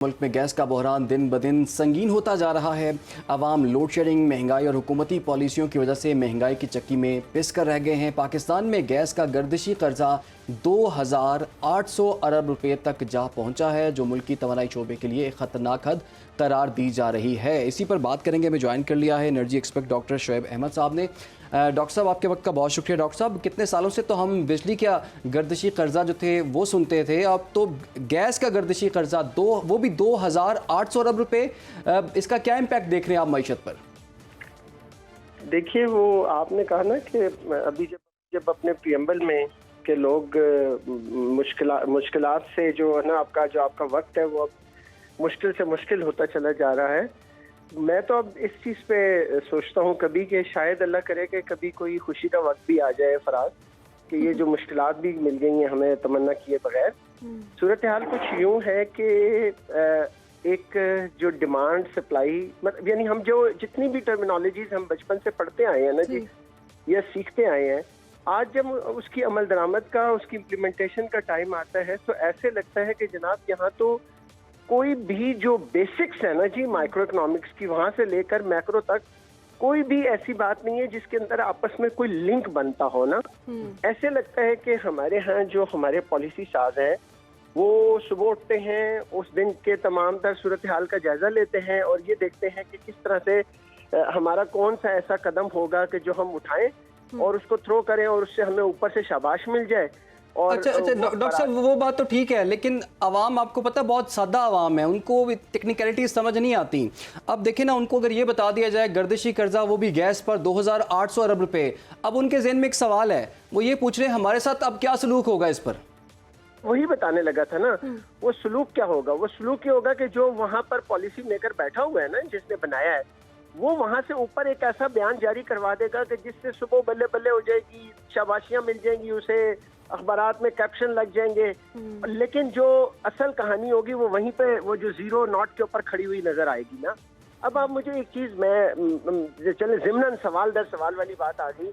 मुल्क में गैस का बहरान दिन ब दिन संगीन होता जा रहा है। अवाम लोड शेडिंग, महंगाई और हुकूमती पॉलिसियों की वजह से महंगाई की चक्की में पिस कर रह गए हैं। पाकिस्तान में गैस का गर्दिशी कर्जा 2800 अरब रुपए तक जा पहुंचा है, जो मुल्क की तवानाई शोबे के लिए एक खतरनाक हद करार दी जा रही है। इसी पर बात करेंगे। हमें ज्वाइन कर लिया है energy expert doctor Shoaib Ahmed साहब ने। डॉक्टर साहब, आपके वक्त का बहुत शुक्रिया। डॉक्टर साहब, कितने सालों से तो हम बिजली का गर्दिशी कर्जा जो थे वो सुनते थे, अब तो गैस का गर्दिशी कर्जा वो भी 2800 अरब रुपए। इसका क्या इम्पैक्ट देख रहे हैं आप मईशत पर? देखिए, वो आपने कहा ना कि अभी जब अपने प्रियम्बल में के लोग मुश्किलात से जो है ना आपका वक्त है वो अब मुश्किल से मुश्किल होता चला जा रहा है। मैं तो अब इस चीज़ पे सोचता हूँ कभी कि शायद अल्लाह करे कि कभी कोई खुशी का वक्त भी आ जाए फराज, कि ये जो मुश्किलात भी मिल गई हैं हमें तमन्ना किए बगैर। सूरत हाल कुछ यूँ है कि एक जो डिमांड सप्लाई मतलब यानी हम जो जितनी भी टर्मिनोलॉजीज हम बचपन से पढ़ते आए हैं ना जी, या सीखते आए हैं, आज जब उसकी अमल दरामद का उसकी इम्प्लीमेंटेशन का टाइम आता है तो ऐसे लगता है कि जनाब यहाँ तो कोई भी जो बेसिक्स है ना जी माइक्रो इकोनॉमिक्स की, वहां से लेकर मैक्रो तक कोई भी ऐसी बात नहीं है जिसके अंदर आपस में कोई लिंक बनता हो ना। ऐसे लगता है कि हमारे यहाँ जो हमारे पॉलिसी साज हैं वो सुबह उठते हैं, उस दिन के तमाम तर सूरत हाल का जायजा लेते हैं और ये देखते हैं कि किस तरह से हमारा कौन सा ऐसा कदम होगा कि जो हम उठाएं और उसको थ्रो करें और उससे हमें ऊपर से शाबाश मिल जाए। और अच्छा डॉक्टर साहब, वो बात तो ठीक है, लेकिन अवाम, आपको पता है, बहुत सादा अवाम है, उनको टेक्निकलिटी समझ नहीं आती। अब देखें ना, उनको अगर ये बता दिया जाए गर्दिशी कर्जा वो भी गैस पर 2800 अरब रुपए, अब उनके जहन में एक सवाल है, वो ये पूछ रहे हैं हमारे साथ अब क्या सलूक होगा इस पर। वही बताने लगा था ना, वो सलूक क्या होगा? वो सलूक ये होगा कि जो वहां पर पॉलिसी मेकर बैठा हुआ है ना, जिसने बनाया है, वो वहां से ऊपर एक ऐसा बयान जारी करवा देगा कि जिससे सुबह बल्ले बल्ले हो जाएगी, शाबाशियां मिल जाएंगी, उसे अखबारात में कैप्शन लग जाएंगे, लेकिन जो असल कहानी होगी वो वहीं पे वो जो जीरो नॉट के ऊपर खड़ी हुई नजर आएगी ना। अब आप मुझे एक चीज, मैं चले जिम्नन सवाल दर सवाल वाली बात आ गई,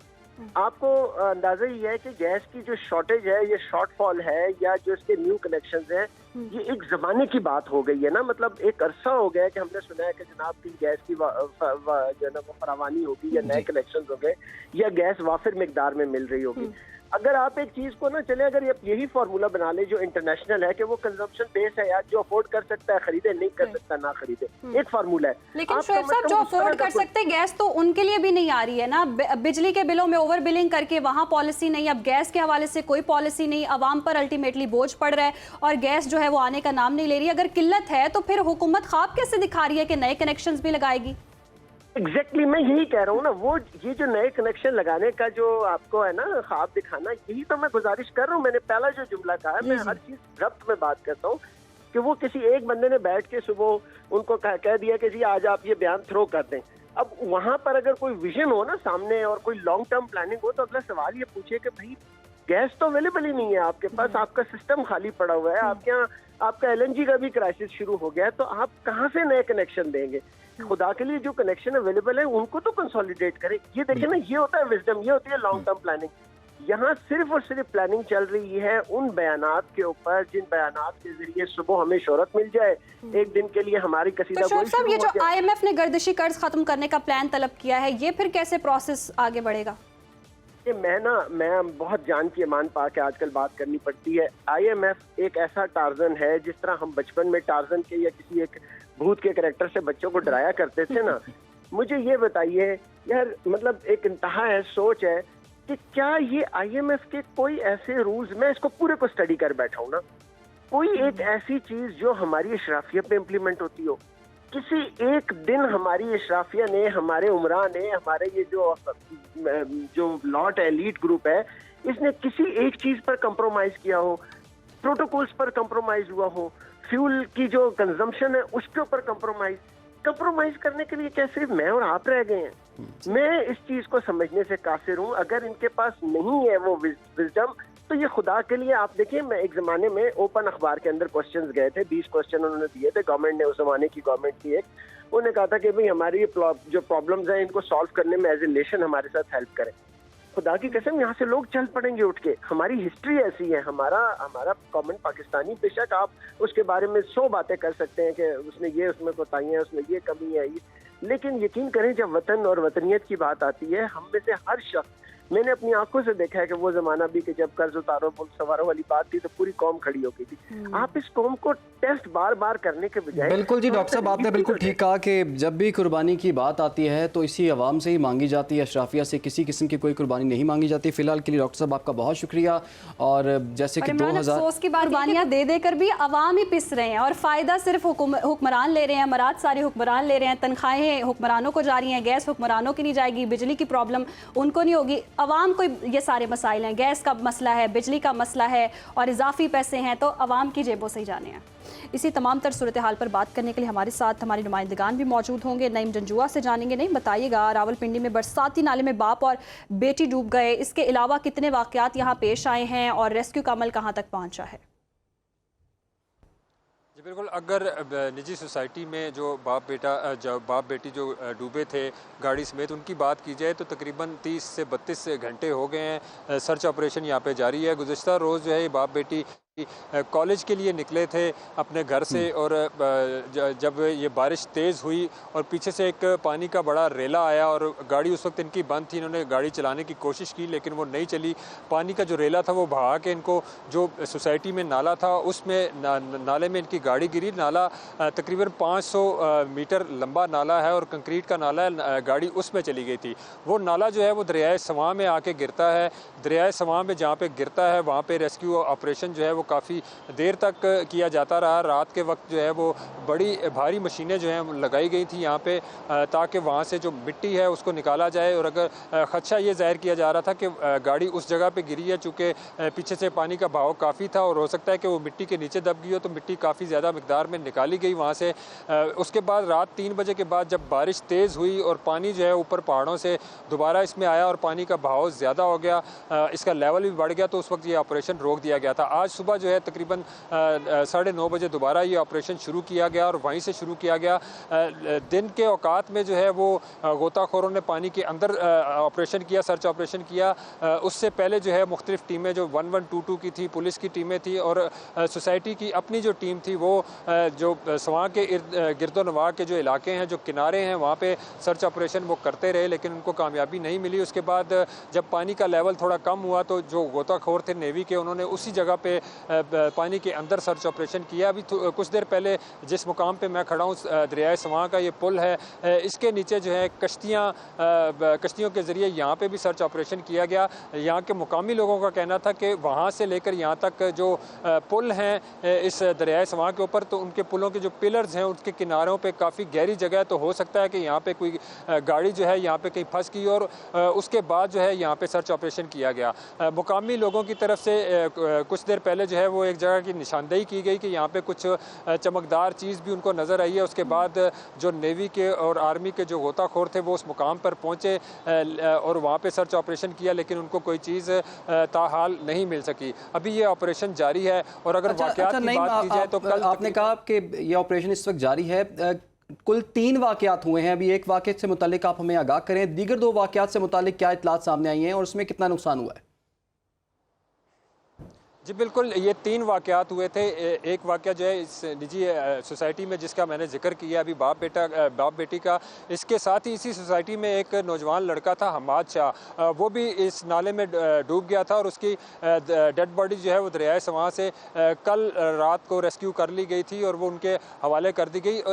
आपको अंदाजा ही है कि गैस की जो शॉर्टेज है, ये शॉर्टफॉल है या जो इसके न्यू कनेक्शंस हैं, ये एक जमाने की बात हो गई है ना। मतलब एक अरसा हो गया कि हमने सुना है कि जनाब की गैस की जो है ना वो फरावानी होगी या नए कनेक्शन हो गए या गैस वाफिर मिकदार में मिल रही होगी। अगर आप एक चीज को ना चले, अगर यही फार्मूला बना ले जो इंटरनेशनल है कि वो कंजम्पशन बेस है यार, जो अफोर्ड कर सकता है खरीदे, नहीं कर सकता ना खरीदे, एक फार्मूला है। लेकिन शोएब साहब, जो अफोर्ड कर सकते गैस तो उनके लिए भी नहीं आ रही है ना। बिजली के बिलों में ओवर बिलिंग करके वहां पॉलिसी नहीं, अब गैस के हवाले से कोई पॉलिसी नहीं, अवाम पर अल्टीमेटली बोझ पड़ रहा है और गैस जो है वो आने का नाम नहीं ले रही। अगर किल्लत है तो फिर हुकूमत ख्वाब कैसे दिखा रही है कि नए कनेक्शंस भी लगाएगी? एग्जैक्टली मैं यही कह रहा हूँ ना, वो ये जो नए कनेक्शन लगाने का जो आपको है ना ख्वाब दिखाना, यही तो मैं गुजारिश कर रहा हूँ। मैंने पहला जो जुमला कहा, मैं हर चीज रब्त में बात करता हूँ कि वो किसी एक बंदे ने बैठ के सुबह उनको कह दिया कि जी आज आप ये बयान थ्रो कर दें। अब वहां पर अगर कोई विजन हो ना सामने और कोई लॉन्ग टर्म प्लानिंग हो, तो अगला सवाल ये पूछे कि भाई गैस तो अवेलेबल ही नहीं है आपके पास, आपका सिस्टम खाली पड़ा हुआ है, आपके यहाँ आपका एलएनजी का भी क्राइसिस शुरू हो गया है, तो आप कहाँ से नए कनेक्शन देंगे? खुदा के लिए जो कनेक्शन अवेलेबल है उनको तो कंसोलिडेट करें। ये देखिए ना, ये होता है विजडम, ये होती है लॉन्ग टर्म प्लानिंग। यहाँ सिर्फ और सिर्फ प्लानिंग चल रही है उन बयानात के ऊपर जिन बयानात के जरिए सुबह हमें शोहरत मिल जाए, एक दिन के लिए हमारी कसीदा तो शोएब साहब, ये जो IMF ने गर्दिशी कर्ज खत्म करने का प्लान तलब किया है, ये फिर कैसे प्रोसेस आगे बढ़ेगा? मैं बहुत जान की ईमान पा के आजकल बात करनी पड़ती है। IMF एक ऐसा टार्जन है, जिस तरह हम बचपन में टार्जन के या किसी एक भूत के कैरेक्टर से बच्चों को डराया करते थे ना। मुझे ये बताइए यार, मतलब एक इंतहा है, सोच है कि क्या ये IMF के कोई ऐसे रूल्स, मैं इसको पूरे को स्टडी कर बैठा हूँ ना, कोई एक ऐसी चीज जो हमारी इशराफिया पे इम्प्लीमेंट होती हो, किसी एक दिन हमारी इशराफिया ने, हमारे उमरा ने, हमारे ये जो लॉट है, लीड ग्रुप है, इसने किसी एक चीज पर कंप्रोमाइज किया हो, प्रोटोकॉल्स पर कंप्रोमाइज हुआ हो, फ्यूल की जो कंजम्पशन है उसके ऊपर कंप्रोमाइज करने के लिए कैसे मैं और आप रह गए हैं? मैं इस चीज को समझने से कासिर हूँ। अगर इनके पास नहीं है वो विजडम, तो ये खुदा के लिए, आप देखिए, मैं एक जमाने में ओपन अखबार के अंदर क्वेश्चंस गए थे, 20 क्वेश्चन उन्होंने दिए थे। गवर्नमेंट ने, उस जमाने की गवर्नमेंट थी एक, उन्होंने कहा था कि भाई हमारी जो प्रॉब्लम्स हैं इनको सॉल्व करने में एज ए नेशन हमारे साथ हेल्प करें। खुदा की कसम यहाँ से लोग चल पड़ेंगे उठ के। हमारी हिस्ट्री ऐसी है, हमारा कॉमन पाकिस्तानी, बेशक आप उसके बारे में 100 बातें कर सकते हैं कि उसने ये, उसमें कोताहियां, उसमें ये कमी है, लेकिन यकीन करें जब वतन और वतनियत की बात आती है, हम में से हर शख्स, मैंने अपनी आंखों से देखा है कि वो जमाना भी कि जब कर्ज उतारो पुल सवारों वाली बात थी तो पूरी कौम खड़ी हो गई थी। आप इस कौम को टेस्ट बार बार करने के बजाय, बिल्कुल जी डॉक्टर साहब, आपने बिल्कुल ठीक कहा कि जब भी कुर्बानी की बात आती है तो इसी आवाम से ही मांगी जाती है, अशराफिया से किसी किस्म की कोई कुर्बानी नहीं मांगी जाती। फिलहाल के लिए डॉक्टर साहब आपका बहुत शुक्रिया। और जैसे कि 2000 अफसोस की बात, कुर्बानियां दे देकर भी अवाम ही पिस रहे हैं और फ़ायदा सिर्फ हुक्मरान ले रहे हैं, मराद सारे हुक्मरान ले रहे हैं, तनख्वाहें हुक्मरानों को जा रही हैं, गैस हुक्मरानों की नहीं जाएगी, बिजली की प्रॉब्लम उनको नहीं होगी, अवाम को ये सारे मसाइल हैं, गैस का मसला है, बिजली का मसला है और इजाफी पैसे हैं, तो अवाम की जेबों से ही जाने हैं। इसी तमाम तर सूरत हाल पर बात करने के लिए हमारे साथ हमारे नुमाइंदगान भी मौजूद होंगे। नईम जंजुआ से जानेंगे। नहीं, बताइएगा, रावलपिंडी में बरसाती नाले में बाप और बेटी डूब गए, इसके अलावा कितने वाकयात यहाँ पेश आए हैं और रेस्क्यू का अमल कहाँ तक पहुँचा है? जी बिल्कुल, अगर निजी सोसाइटी में जो बाप बेटी जो डूबे थे गाड़ी समेत, उनकी बात की जाए तो तकरीबन 30 से 32 घंटे हो गए हैं। सर्च ऑपरेशन यहाँ पे जारी है। गुज़िश्ता रोज़ जो है ये बाप बेटी कॉलेज के लिए निकले थे अपने घर से, और जब ये बारिश तेज़ हुई और पीछे से एक पानी का बड़ा रेला आया और गाड़ी उस वक्त इनकी बंद थी, इन्होंने गाड़ी चलाने की कोशिश की लेकिन वो नहीं चली। पानी का जो रेला था वो बहा के इनको जो सोसाइटी में नाला था उसमें नाले में इनकी गाड़ी गिरी। नाला तकरीबन 500 मीटर लंबा नाला है और कंक्रीट का नाला है, गाड़ी उसमें चली गई थी। वो नाला जो है वो दरियाए सवां में आके गिरता है। दरियाए सवां में जहाँ पे गिरता है वहाँ पे रेस्क्यू ऑपरेशन जो है वो काफ़ी देर तक किया जाता रहा। रात के वक्त जो है वो बड़ी भारी मशीनें जो हैं लगाई गई थी यहाँ पे, ताकि वहाँ से जो मिट्टी है उसको निकाला जाए। और अगर खदशा ये जाहिर किया जा रहा था कि गाड़ी उस जगह पे गिरी है, चूँकि पीछे से पानी का बहाव काफ़ी था और हो सकता है कि वो मिट्टी के नीचे दब गई हो, तो मिट्टी काफ़ी ज़्यादा मिकदार में निकाली गई वहाँ से। उसके बाद रात 3 बजे के बाद जब बारिश तेज़ हुई और पानी जो है ऊपर पहाड़ों से दोबारा इसमें आया और पानी का बहाव ज़्यादा हो गया, इसका लेवल भी बढ़ गया, तो उस वक्त ये ऑपरेशन रोक दिया गया था। आज सुबह जो है तकरीबन 9:30 बजे दोबारा ये ऑपरेशन शुरू किया गया और वहीं से शुरू किया गया। दिन के औकात में जो है वो गोताखोरों ने पानी के अंदर ऑपरेशन किया, सर्च ऑपरेशन किया। उससे पहले जो है मुख्तलिफ टीमें जो 1122 की थी, पुलिस की टीमें थी और सोसाइटी की अपनी जो टीम थी वो जो सवां के गिरदोनवा के जो इलाके हैं, जो किनारे हैं, वहाँ पे सर्च ऑपरेशन वो करते रहे लेकिन उनको कामयाबी नहीं मिली। उसके बाद जब पानी का लेवल थोड़ा कम हुआ तो जो गोताखोर थे नेवी के, उन्होंने उसी जगह पे पानी के अंदर सर्च ऑपरेशन किया। अभी कुछ देर पहले जिस मुकाम पे मैं खड़ा हूँ, दरियाए सवां का ये पुल है, इसके नीचे जो है कश्तियों के ज़रिए यहाँ पे भी सर्च ऑपरेशन किया गया। यहाँ के मुकामी लोगों का कहना था कि वहाँ से लेकर यहाँ तक जो पुल हैं इस दरियाए सवां के ऊपर, तो उनके पुलों के जो पिलर्स हैं उसके किनारों पे काफ़ी गहरी जगह है, तो हो सकता है कि यहाँ पे कोई गाड़ी जो है यहाँ पे कहीं फंस गई और उसके बाद जो है यहाँ पे सर्च ऑपरेशन किया गया। मुकामी लोगों की तरफ से कुछ देर पहले जो है वो एक जगह की निशानदेही की गई कि यहाँ पे कुछ चमकदार चीज़ भी उनको नज़र आई है। उसके बाद जो नेवी के और आर्मी के जो गोताखोर थे वो उस मुकाम पर पहुँचे और वहाँ पे सर्च ऑपरेशन किया, लेकिन उनको कोई चीज़ ताहाल नहीं मिल सकी। अभी ये ऑपरेशन जारी है और अगर वाकयात की बात की जाए तो कल आपने कहा कि ये ऑपरेशन इस वक्त जारी है, कुल 3 वाकयात हुए हैं। अभी एक वाकये से मुतालिक आप हमें आगाह करें, दीगर 2 वाकयात से मुतालिक क्या इत्तलात सामने आई हैं और उसमें कितना नुकसान हुआ है? जी बिल्कुल, ये 3 वाकयात हुए थे। एक वाकया जो है इस निजी सोसाइटी में जिसका मैंने जिक्र किया अभी, बाप बेटी का, इसके साथ ही इसी सोसाइटी में एक नौजवान लड़का था हमाद शाह, वो भी इस नाले में डूब गया था और उसकी डेड बॉडी जो है वो दरियाए सवां से कल रात को रेस्क्यू कर ली गई थी और वो उनके हवाले कर दी गई। और